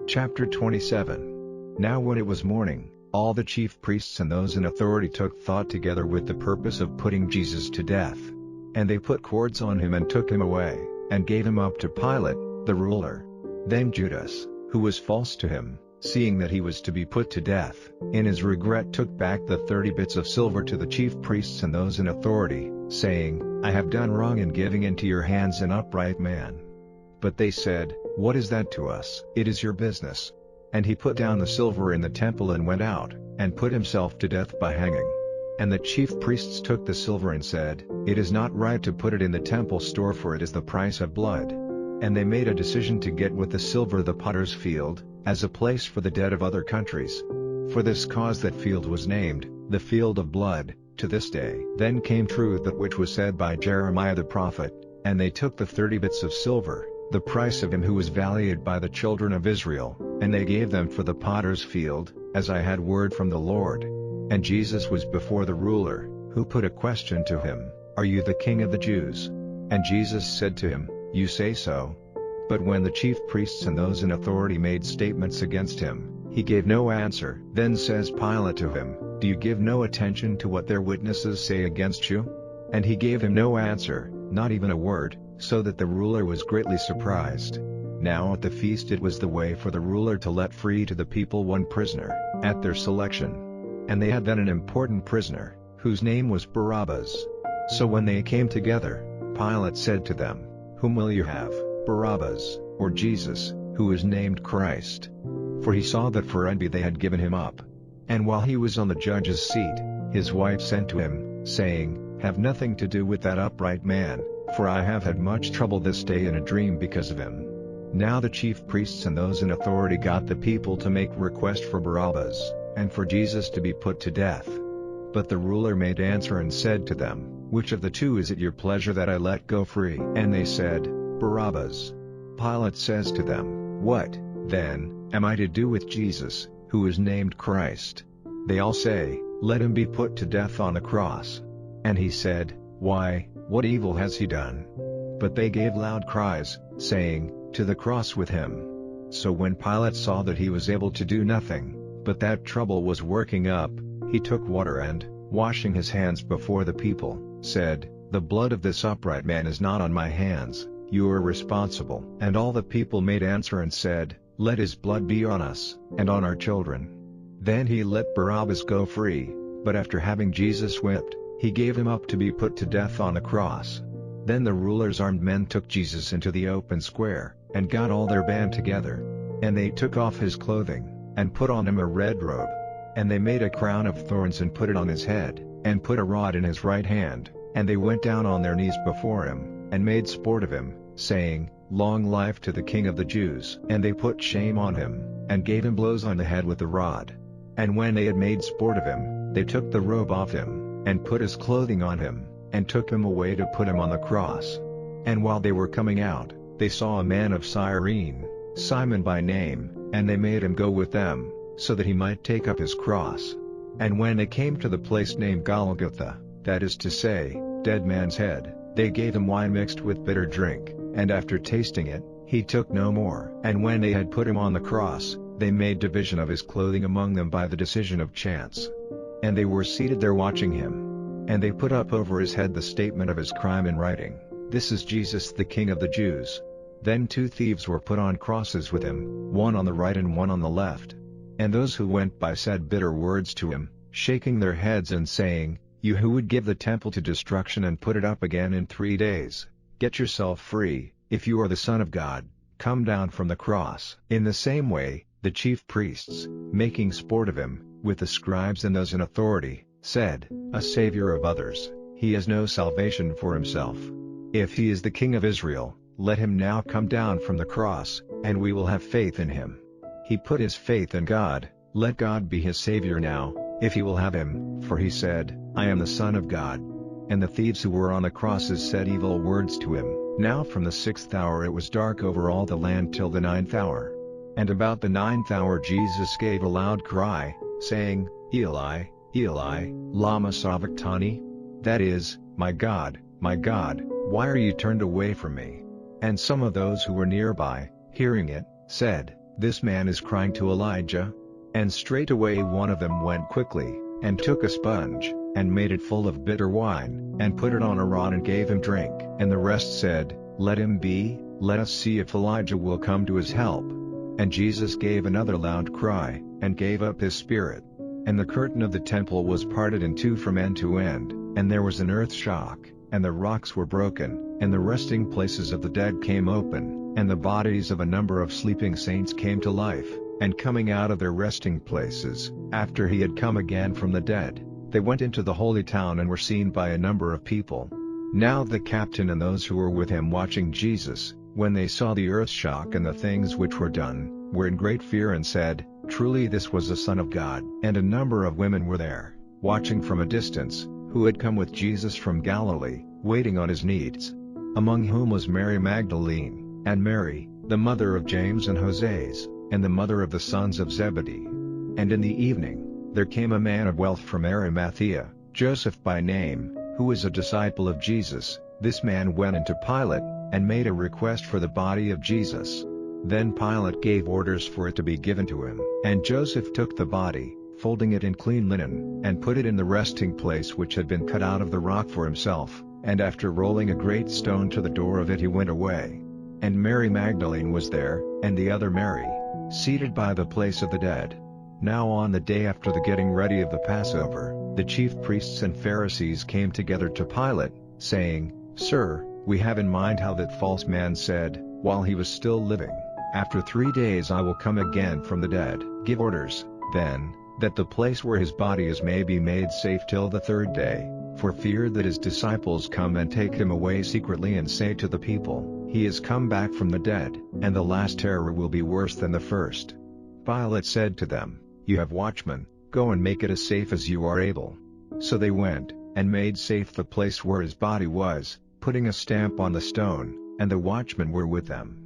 Chapter 27. Now when it was morning, all the chief priests and those in authority took thought together with the purpose of putting Jesus to death. And they put cords on him and took him away, and gave him up to Pilate, the ruler. Then Judas, who was false to him, seeing that he was to be put to death, in his regret took back the 30 bits of silver to the chief priests and those in authority, saying, I have done wrong in giving into your hands an upright man. But they said, What is that to us? It is your business. And he put down the silver in the temple and went out, and put himself to death by hanging. And the chief priests took the silver and said, It is not right to put it in the temple store, for it is the price of blood. And they made a decision to get with the silver the potter's field, as a place for the dead of other countries. For this cause that field was named, the field of blood, to this day. Then came true that which was said by Jeremiah the prophet, and they took the 30 bits of silver, the price of him who was valued by the children of Israel, and they gave them for the potter's field, as I had word from the Lord. And Jesus was before the ruler, who put a question to him, Are you the king of the Jews? And Jesus said to him, You say so. But when the chief priests and those in authority made statements against him, he gave no answer. Then says Pilate to him, Do you give no attention to what their witnesses say against you? And he gave him no answer, not even a word, so that the ruler was greatly surprised. Now at the feast it was the way for the ruler to let free to the people one prisoner, at their selection. And they had then an important prisoner, whose name was Barabbas. So when they came together, Pilate said to them, Whom will you have, Barabbas, or Jesus, who is named Christ? For he saw that for envy they had given him up. And while he was on the judge's seat, his wife sent to him, saying, Have nothing to do with that upright man, for I have had much trouble this day in a dream because of him. Now the chief priests and those in authority got the people to make request for Barabbas, and for Jesus to be put to death. But the ruler made answer and said to them, Which of the two is it your pleasure that I let go free? And they said, Barabbas. Pilate says to them, What, then, am I to do with Jesus, who is named Christ? They all say, Let him be put to death on the cross. And he said, Why, what evil has he done? But they gave loud cries, saying, To the cross with him. So when Pilate saw that he was able to do nothing, but that trouble was working up, he took water and, washing his hands before the people, said, The blood of this upright man is not on my hands, you are responsible. And all the people made answer and said, Let his blood be on us, and on our children. Then he let Barabbas go free, but after having Jesus whipped, he gave him up to be put to death on a cross. Then the ruler's armed men took Jesus into the open square, and got all their band together. And they took off his clothing, and put on him a red robe. And they made a crown of thorns and put it on his head, and put a rod in his right hand, and they went down on their knees before him, and made sport of him, saying, Long life to the King of the Jews. And they put shame on him, and gave him blows on the head with the rod. And when they had made sport of him, they took the robe off him, and put his clothing on him, and took him away to put him on the cross. And while they were coming out, they saw a man of Cyrene, Simon by name, and they made him go with them, so that he might take up his cross. And when they came to the place named Golgotha, that is to say, Dead Man's Head, they gave him wine mixed with bitter drink, and after tasting it, he took no more. And when they had put him on the cross, they made division of his clothing among them by the decision of chance. And they were seated there watching him. And they put up over his head the statement of his crime in writing, This is Jesus the King of the Jews. Then 2 thieves were put on crosses with him, one on the right and one on the left. And those who went by said bitter words to him, shaking their heads and saying, You who would give the temple to destruction and put it up again in 3 days, get yourself free. If you are the Son of God, come down from the cross. In the same way, the chief priests, making sport of him, with the scribes and those in authority, said, A savior of others, he has no salvation for himself. If he is the King of Israel, let him now come down from the cross, and we will have faith in him. He put his faith in God, let God be his savior now, if he will have him, for he said, I am the Son of God. And the thieves who were on the crosses said evil words to him. Now from the 6th hour it was dark over all the land till the 9th hour. And about the 9th hour Jesus gave a loud cry, saying, Eli, Eli, lama sabachthani? That is, my God, why are you turned away from me? And some of those who were nearby, hearing it, said, "This man is crying to Elijah." And straightway one of them went quickly, and took a sponge, and made it full of bitter wine, and put it on a rod and gave him drink. And the rest said, "Let him be, let us see if Elijah will come to his help." And Jesus gave another loud cry, and gave up his spirit. And the curtain of the temple was parted in two from end to end, and there was an earth shock, and the rocks were broken, and the resting places of the dead came open, and the bodies of a number of sleeping saints came to life, and coming out of their resting places, after he had come again from the dead, they went into the holy town and were seen by a number of people. Now the captain and those who were with him watching Jesus, when they saw the earth shock and the things which were done, were in great fear and said, "Truly this was the Son of God." And a number of women were there, watching from a distance, who had come with Jesus from Galilee, waiting on his needs. Among whom was Mary Magdalene, and Mary, the mother of James and Joses, and the mother of the sons of Zebedee. And in the evening, there came a man of wealth from Arimathea, Joseph by name, who was a disciple of Jesus. This man went into Pilate, and made a request for the body of Jesus. Then Pilate gave orders for it to be given to him. And Joseph took the body, folding it in clean linen, and put it in the resting place which had been cut out of the rock for himself, and after rolling a great stone to the door of it he went away. And Mary Magdalene was there, and the other Mary, seated by the place of the dead. Now on the day after the getting ready of the Passover, the chief priests and Pharisees came together to Pilate, saying, "Sir, we have in mind how that false man said, while he was still living, 'After 3 days I will come again from the dead.' Give orders, then, that the place where his body is may be made safe till the 3rd day, for fear that his disciples come and take him away secretly and say to the people, 'He is come back from the dead,' and the last terror will be worse than the first." Pilate said to them, "You have watchmen, go and make it as safe as you are able." So they went, and made safe the place where his body was, putting a stamp on the stone, and the watchmen were with them.